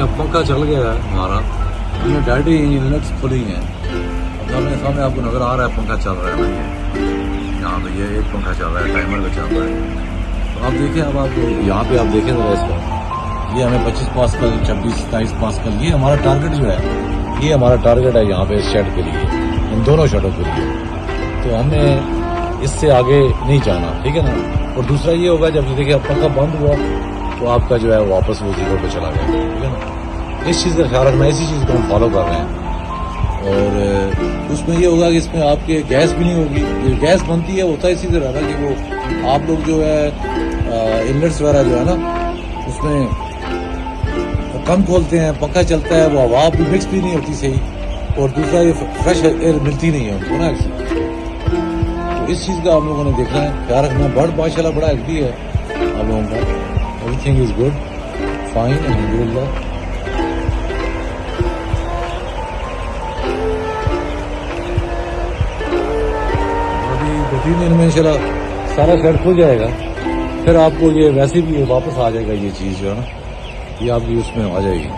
अब पंखा चल गया है हमारा, ये डैडी इनलेट्स खुली हैं। अब सामने आपको नज़र आ रहा है पंखा चल रहा है ना, ये यहाँ पे ये एक पंखा चल रहा है, टाइमर का चल रहा है। तो आप देखिए, अब आप यहाँ पे आप देखें तो इसका ये हमें 25 पास्कल 26-27 पास्कल, ये हमारा टारगेट जो है, ये हमारा टारगेट है यहाँ पे इस शेड के लिए, इन दोनों शेडों के लिए। तो हमें इससे आगे नहीं जाना, ठीक है ना। और दूसरा ये होगा, जब देखिए अब पंखा बंद हुआ तो आपका जो है वापस वो 0 पे चला गया, ठीक है ना। इस चीज़ का ख्याल रखना, इसी चीज़ को हम फॉलो कर रहे हैं। और उसमें ये होगा कि इसमें आपके गैस भी नहीं होगी, ये गैस बनती है, होता है इसी तरह ना कि वो आप लोग जो है इनलेट्स वगैरह जो है ना उसमें कम खोलते हैं, पंखा चलता है, वो हवा भी मिक्स भी नहीं होती सही, और दूसरा ये फ्रेश एयर मिलती नहीं है उनको ना। तो इस चीज़ का हम लोगों ने देखना है, ख्याल रखना। बर्ड माशाल्लाह बड़ा हेल्दी है आप लोगों का, एवरीथिंग इज गुड फाइन अल्हम्दुलिल्लाह। अभी 2-3 दिन में इंशाल्लाह सारा शेड खुल जाएगा, फिर आपको ये वैसे भी वापस आ जाएगा, ये चीज़ जो है ना ये आपकी उसमें आ जाएगी।